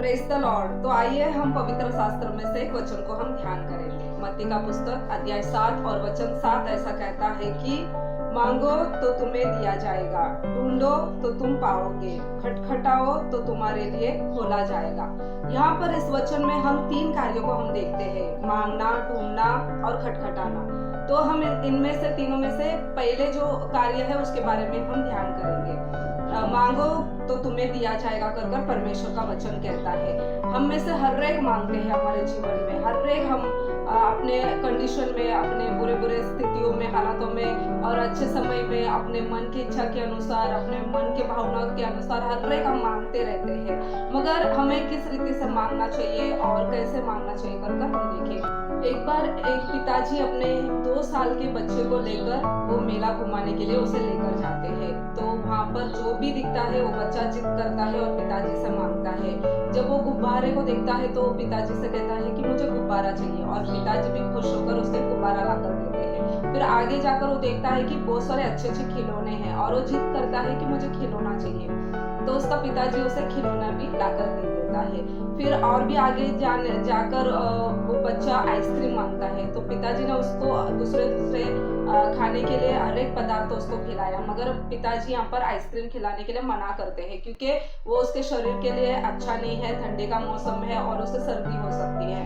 Praise the Lord. तो आइए हम पवित्र शास्त्र में से एक वचन को हम ध्यान करेंगे। मत्ती का पुस्तक अध्याय 7 और वचन 7 ऐसा कहता है कि मांगो तो तुम्हें दिया जाएगा, ढूंढो तो तुम पाओगे, खटखटाओ तो तुम्हारे लिए खोला जाएगा। यहाँ पर इस वचन में हम 3 कार्यों को हम देखते हैं, मांगना, ढूंढना और खटखटाना। तो हम इनमें से तीनों में से पहले जो कार्य है उसके बारे में हम ध्यान करेंगे। मांगो तो तुम्हें दिया जाएगा कर परमेश्वर का वचन कहता है। हम में से हर एक मांगते हैं हमारे जीवन में, हर एक हम अपने कंडीशन में, अपने बुरे स्थितियों में, हालातों में और अच्छे समय में अपने मन की इच्छा के अनुसार, अपने मन के भावनाओं के अनुसार हर एक हम मांगते रहते हैं। मगर हमें किस रीति से मांगना चाहिए और कैसे मांगना चाहिए कर हम देखें। एक बार एक पिताजी अपने 2 साल के बच्चे को लेकर वो मेला घुमाने के लिए उसे लेकर जाते हैं। तो वहाँ पर जो भी दिखता है वो बच्चा जिद करता है और पिताजी से मांगता है। जब वो गुब्बारे को देखता है तो पिताजी से कहता है कि मुझे गुब्बारा चाहिए, और पिताजी भी खुश होकर उसे गुब्बारा लाकर देते हैं। फिर आगे जाकर वो देखता है कि बहुत सारे अच्छे खिलौने हैं और वो जिद करता है कि मुझे खिलौना चाहिए, तो उसका पिताजी उसे खिलौना भी लाकर दे देता है। फिर और भी आगे जाकर वो बच्चा आइसक्रीम मांगता है, तो पिताजी ने उसको दूसरे खाने के लिए हर एक पदार्थ उसको खिलाया, मगर पिताजी यहाँ पर आइसक्रीम खिलाने के लिए मना करते हैं क्योंकि वो उसके शरीर के लिए अच्छा नहीं है, ठंडी का मौसम है और उसे सर्दी हो सकती है।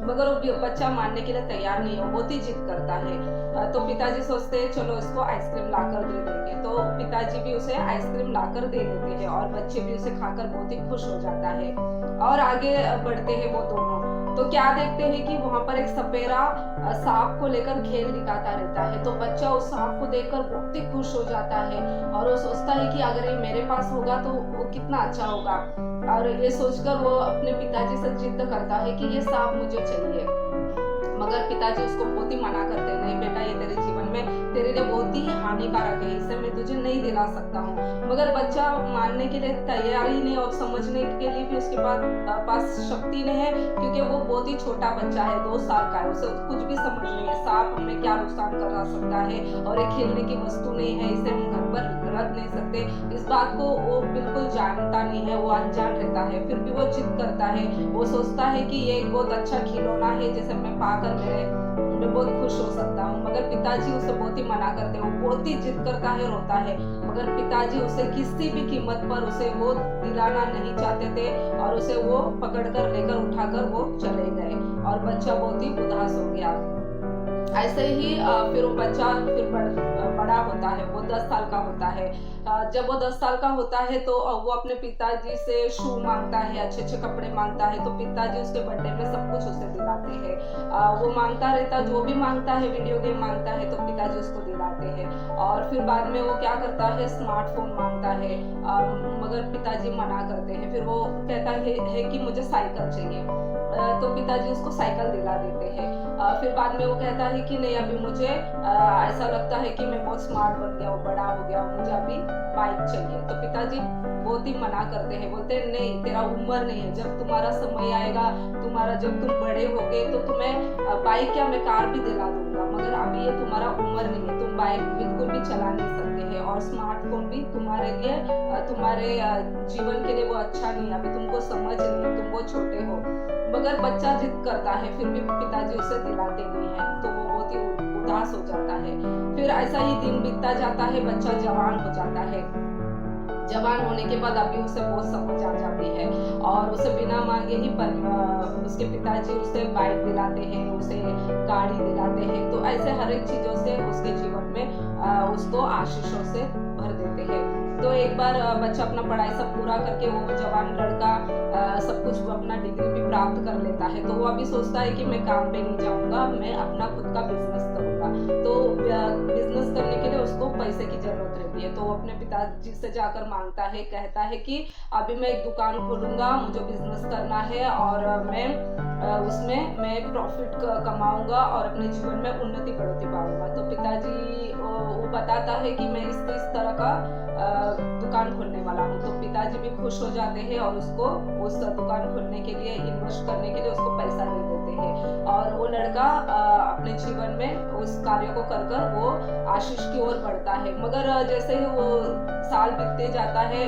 मगर वो बच्चा मानने के लिए तैयार नहीं है, बहुत ही जिद करता है। तो पिताजी सोचते हैं चलो इसको आइसक्रीम लाकर दे देंगे, तो पिताजी भी उसे आइसक्रीम लाकर दे देते हैं और बच्चे भी उसे खाकर बहुत ही खुश हो जाता है। और आगे बढ़ते हैं वो दोनों, तो क्या देखते हैं कि वहाँ पर एक सपेरा सांप को लेकर खेल दिखाता रहता है। तो बच्चा उस सांप को देखकर बहुत ही खुश हो जाता है और वो सोचता है कि अगर ये मेरे पास होगा तो वो कितना अच्छा होगा, और ये सोचकर वो अपने पिताजी से जिद करता है कि ये सांप मुझे चाहिए। मगर पिताजी उसको बहुत ही मना करते हैं, नहीं बेटा ये तेरे जीवन में तेरे लिए बहुत ही हानिकारक है, इसे मैं तुझे नहीं दिला सकता हूँ। मगर बच्चा मानने के लिए तैयार ही नहीं और समझने के लिए भी उसके पास शक्ति नहीं है, क्योंकि वो बहुत ही छोटा बच्चा है, 2 साल का है, उसे कुछ भी समझ नहीं है। सांप हमें क्या नुकसान कर सकता है और एक खेलने की वस्तु नहीं है, इसे हम घर पर रख नहीं सकते, इस बात को वो बिल्कुल जानता नहीं है, वो अनजान रहता है। फिर भी वो जिद करता है, वो सोचता है कि ये एक बहुत अच्छा खिलौना है जिसे मैं पाकर मैं बहुत खुश हो सकता हूँ। मगर पिताजी उसे बहुत ही मना करते हैं, वो बहुत ही जिद करता है, रोता है, मगर पिताजी उसे किसी भी कीमत पर उसे वो दिलाना नहीं चाहते थे और उसे वो पकड़कर लेकर उठाकर वो चले गए और बच्चा बहुत ही उदास हो गया। ऐसे ही फिर वो बच्चा फिर बड़ा होता है, वो 10 साल का होता है। जब वो 10 साल का होता है तो वो अपने पिताजी से शू मांगता है, अच्छे कपड़े मांगता है, तो पिताजी उसके बर्थडे में सब कुछ उसे दिलाते हैं। वो मांगता रहता, जो भी मांगता है, वीडियो गेम मांगता है तो पिताजी उसको दिलाते हैं। और फिर बाद में वो क्या करता है, स्मार्टफोन मांगता है, मगर पिताजी मना करते हैं। फिर वो कहता है कि मुझे साइकिल चाहिए, तो पिताजी उसको साइकिल दिला देते हैं। फिर बाद में वो कहता है कि नहीं, अभी मुझे ऐसा लगता है कि मैं बहुत स्मार्ट बन गया हूँ, बड़ा हो गया हूँ, मुझे अभी बाइक चाहिए। तो पिताजी बहुत ही मना करते हैं, बोलते हैं नहीं, तेरा उम्र नहीं है, जब तुम्हारा समय आएगा, जब तुम बड़े होगे तो तुम्हें बाइक क्या मैं कार भी दिला दूंगा, मगर अभी ये तुम्हारा उम्र नहीं है, तुम बाइक बिल्कुल भी चला नहीं सकते हैं और स्मार्टफोन भी तुम्हारे लिए, तुम्हारे जीवन के लिए वो अच्छा नहीं है, अभी तुमको समझ नहीं है, तुम बहुत छोटे हो। मगर बच्चा जिद करता है, फिर भी पिताजी उसे दिलाते नहीं है, तो वो बहुत ही उदास हो जाता है। फिर ऐसा ही दिन बीतता जाता है, बच्चा जवान हो जाता है। जवान होने के बाद अभी उसे बहुत समझ आ जाती है और उसे बिना मांगे ही उसके पिताजी उसे बाइक दिलाते हैं, उसे गाड़ी दिलाते हैं, तो ऐसे हर एक चीजों से उसके जीवन में उसको आशीषों से भर देते हैं। तो एक बार बच्चा अपना पढ़ाई सब पूरा करके वो जवान लड़का सब कुछ अपना डिग्री भी प्राप्त कर लेता है, तो वो अभी सोचता है कि मैं काम पे नहीं जाऊंगा, मैं अपना खुद का बिजनेस करूंगा। तो बिजनेस करने के लिए उसको पैसे की जरूरत रहती है, तो वो अपने पिताजी से जाकर मांगता है, कहता है कि अभी मैं एक दुकान खोलूंगा, मुझे बिजनेस करना है और मैं उसमें मैं प्रॉफिट कमाऊंगा और अपने जीवन में उन्नति बढ़ोतरी पाऊंगा। तो पिताजी वो बताता है कि मैं इस तरह का दुकान खोलने वाला हूँ, तो पिताजी भी खुश हो जाते हैं और उसको उस दुकान खोलने के लिए, इन्वेस्ट करने के लिए उसको पैसा दे देते हैं और वो लड़का अपने जीवन में उस कार्य को कर वो आशीष की ओर बढ़ता है। मगर जैसे ही वो साल बीतते जाता है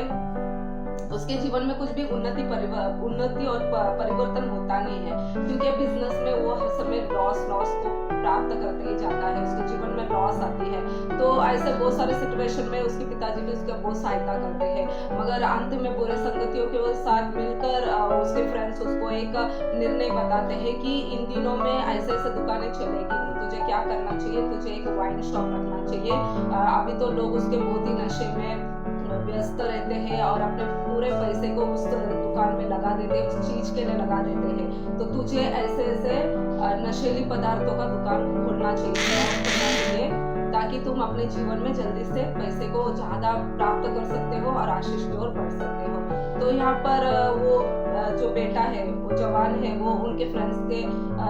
उसके जीवन में कुछ भी उन्नति और परिवर्तन होता नहीं है, क्योंकि बिजनेस में वो हर समय लॉस को प्राप्त करते ही जाता है, उसके जीवन में लॉस आती है। तो ऐसे बहुत सारे सिचुएशन में उसके पिताजी भी उसका बहुत सहायता करते हैं, मगर अंत में बुरे संगतियों के साथ मिलकर उसके फ्रेंड्स उसको एक निर्णय बताते हैं कि इन दिनों में ऐसे ऐसे दुकानें चलेगी नहीं, तुझे क्या करना चाहिए, तुझे एक वाइन शॉप रखना चाहिए। अभी तो लोग उसके बहुत ही नशे में व्यस्त रहते हैं और अपने पूरे पैसे को उस दुकान में लगा देते हैं, उस चीज के लिए लगा देते हैं। तो तुझे ऐसे ऐसे नशीली पदार्थों का दुकान खोलना चाहिए ताकि तुम अपने जीवन में जल्दी से पैसे को ज्यादा प्राप्त कर सकते हो और आशीष की ओर बढ़ सकते हो। तो यहाँ पर वो जो बेटा है, वो जवान है, वो उनके फ्रेंड्स के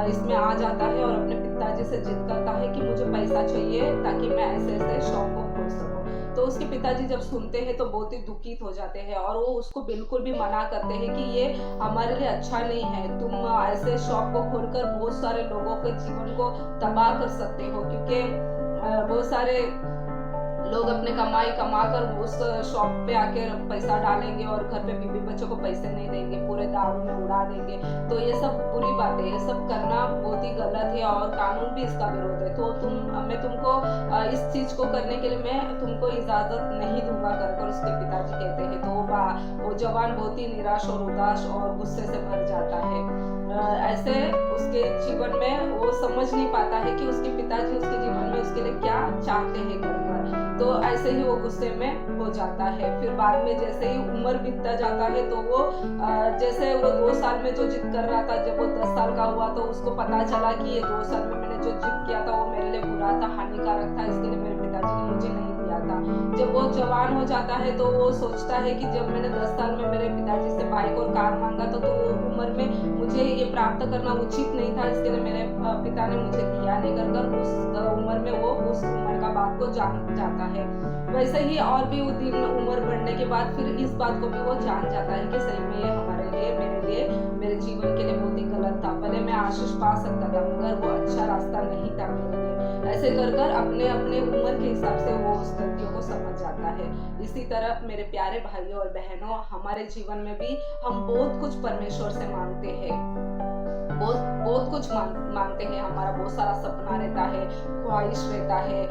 इसमें आ जाता है और अपने पिताजी से जिद करता है कि मुझे पैसा चाहिए ताकि मैं ऐसे ऐसे शॉप को खोल सकूं। तो उसके पिताजी जब सुनते हैं तो बहुत ही दुखित हो जाते हैं और वो उसको बिल्कुल भी मना करते हैं कि ये हमारे लिए अच्छा नहीं है, तुम ऐसे शॉप को खोलकर बहुत सारे लोगों के जीवन को तबाह कर सकते हो, क्योंकि बहुत सारे लोग अपने कमाई कमाकर उस शॉप पे आके पैसा डालेंगे और घर पे बीबी बच्चों को पैसे नहीं देंगे, पूरे दारू में उड़ा देंगे। तो ये सब बुरी बात है, ये सब करना बहुत ही गलत है और कानून भी इसका विरोध है। तो मैं तुमको इस चीज को करने के लिए मैं तुमको इजाजत नहीं दूंगा कर उसके पिताजी कहते हैं। तो वो जवान बहुत ही निराश और उदास और गुस्से से भर जाता है। ऐसे उसके जीवन में वो समझ नहीं पाता है कि उसके पिताजी उसके जीवन में उसके लिए क्या चाहते हैं कर। तो ऐसे ही वो गुस्से में हो जाता है। फिर बाद में जैसे ही उम्र बीतता जाता है तो वो जैसे वो 2 साल में जो जिद कर रहा था, जब वो 10 साल का हुआ तो उसको पता चला कि ये 2 साल में मैंने जो जिद किया था वो मेरे लिए बुरा था, हानिकारक था, इसके लिए मेरे पिताजी ने मुझे नहीं दिया था। जब वो जवान हो जाता है तो वो सोचता है कि जब मैंने 10 साल में मेरे पिताजी से बाइक और कार मांगा तो वो उम्र में मुझे ये प्राप्त करना उचित नहीं था, इसके लिए मेरे पिता ने मुझे दिया नहीं कर उस उम्र में वो उस उम्र का बात को जान जाता है। वैसे ही और भी दिन उम्र बढ़ने के बाद फिर इस बात को भी वो जान जाता है कि सही में ये हमारे लिए, मेरे जीवन के लिए बहुत ही गलत था। भले मैं आशीष पा सकता था मगर वो अच्छा रास्ता नहीं था मेरे लिए। ऐसे कर अपने उम्र के हिसाब से वो उस गलतियों को समझ जाता है। इसी तरह मेरे प्यारे भाइयों और बहनों, हमारे जीवन में भी हम बहुत कुछ परमेश्वर से मांगते हैं, बहुत कुछ मांगते हैं। हमारा बहुत सारा सपना रहता है, ख्वाहिश रहता है।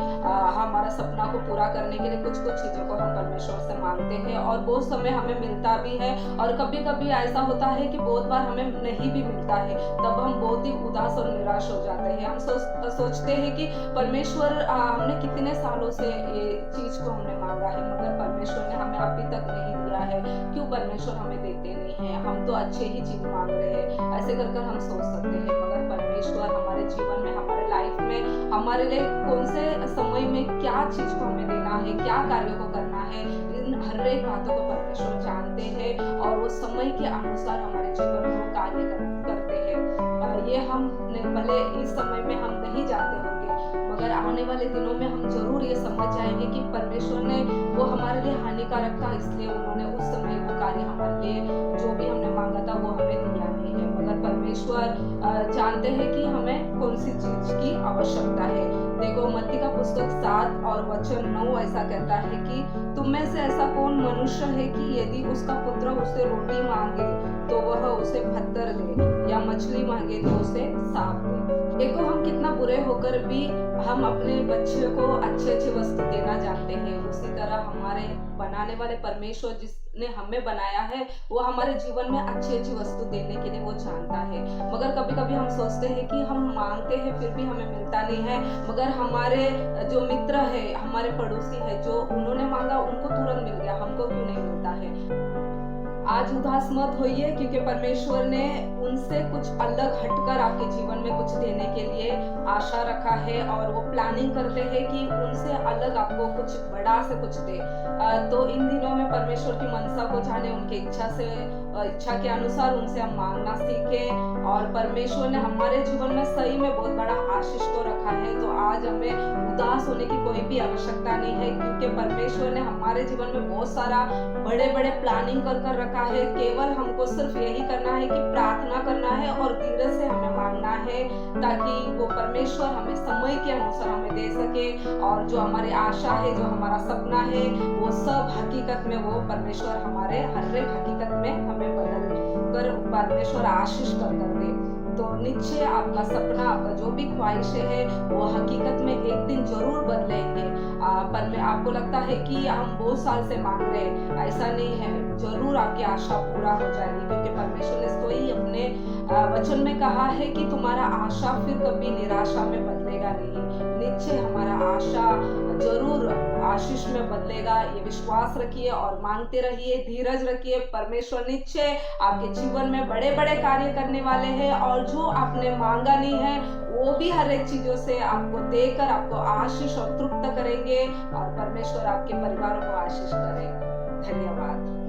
हमारा सपना को पूरा करने के लिए कुछ चीजों को हम परमेश्वर से मांगते हैं और बहुत समय हमें मिलता भी है और कभी कभी ऐसा होता है कि बहुत बार हमें नहीं भी मिलता है, तब हम बहुत ही उदास और निराश हो जाते हैं। हम सोचते हैं कि परमेश्वर हमने कितने सालों से ये चीज को हमने मांगा है मगर परमेश्वर ने हमें अभी तक नहीं दिया है, क्यों परमेश्वर हमें देते नहीं है, हम तो अच्छे ही चीज मांग रहे हैं। ऐसे कर हम सोच सकते हैं, मगर परमेश्वर हमारे जीवन में, हमारे लाइफ में हमारे लिए कौन से समय में क्या चीज को हमें देना है, क्या कार्यों को करना है, इन हर एक बातों को परमेश्वर जानते हैं और वो समय के अनुसार हमारे जीवन में वो कार्य करते हैं। ये हम भले इस समय में हम नहीं जानते होंगे मगर आने वाले दिनों में हम जरूर ये समझ जाएंगे कि परमेश्वर ने वो हमारे लिए हानिकारक था, इसलिए उन्होंने उस समय वो कार्य हमारे लिए जो भी हमने मांगा था वो हमें दिया नहीं है। मगर परमेश्वर जानते हैं कि हमें कौन सी चीज की आवश्यकता है। देखो मत्ती का पुस्तक 7 और वचन 9 ऐसा कहता है कि तुम में से ऐसा कौन मनुष्य है कि यदि उसका पुत्र उसे रोटी मांगे तो वह उसे पत्थर दे, या मछली मांगे तो उसे सांप दे। देखो हम कितना बुरे होकर भी हम अपने बच्चे को अच्छी वस्तु देना जानते हैं, उसी तरह हमारे बनाने वाले परमेश्वर जिसने हमें बनाया है वो हमारे जीवन में अच्छी वस्तु देने के लिए वो जानता है। मगर कभी कभी हम सोचते हैं कि हम मांगते हैं फिर भी हमें मिलता नहीं है, मगर हमारे जो मित्र है, हमारे पड़ोसी है, जो उन्होंने मांगा उनको तुरंत मिल गया, हमको क्यों नहीं मिलता है। आज उदास मत होइए, क्योंकि परमेश्वर ने उनसे कुछ अलग हटकर आपके जीवन में कुछ देने के लिए आशा रखा है और वो प्लानिंग करते हैं कि उनसे अलग आपको कुछ बड़ा से कुछ दे। तो इन दिनों में परमेश्वर की मनसा को जाने, उनके इच्छा के अनुसार उनसे हम मांगना सीखें और परमेश्वर ने हमारे जीवन में सही में बहुत बड़ा आशीष को रखा है। तो आज हमें उदास होने की कोई भी आवश्यकता नहीं है, क्योंकि परमेश्वर ने हमारे जीवन में बहुत सारा बड़े प्लानिंग कर रखा है। केवल हमको सिर्फ यही करना है कि प्रार्थना करना है और धीरज से हमें मांगना है, ताकि वो परमेश्वर हमें समय के अनुसार हमें दे सके और जो हमारी आशा है, जो हमारा सपना है, वो वो सब हकीकत में वो परमेश्वर हमारे हर एक हकीकत में हमें बदल कर परमेश्वर आशीष कर दे। तो निश्चय आपका सपना, आपका जो भी ख्वाहिशें है वो हकीकत में एक दिन जरूर बदलेंगे। पर में आपको लगता है कि हम बहुत साल से मांग रहे हैं, ऐसा नहीं है, जरूर आपकी आशा पूरा हो जाएगी, क्योंकि परमेश्वर ने तो ही अपने वचन में कहा है कि तुम्हारा आशा फिर कभी निराशा में बदलेगा नहीं। निश्चय हमारा आशा जरूर आशीष में बदलेगा, ये विश्वास रखिए और मांगते रहिए, धीरज रखिए। परमेश्वर निश्चय आपके जीवन में बड़े बड़े कार्य करने वाले हैं, और जो आपने मांगा नहीं है वो भी हर एक चीजों से आपको देकर आपको आशीष और तृप्त करेंगे, और परमेश्वर आपके परिवार को आशीष करें। धन्यवाद।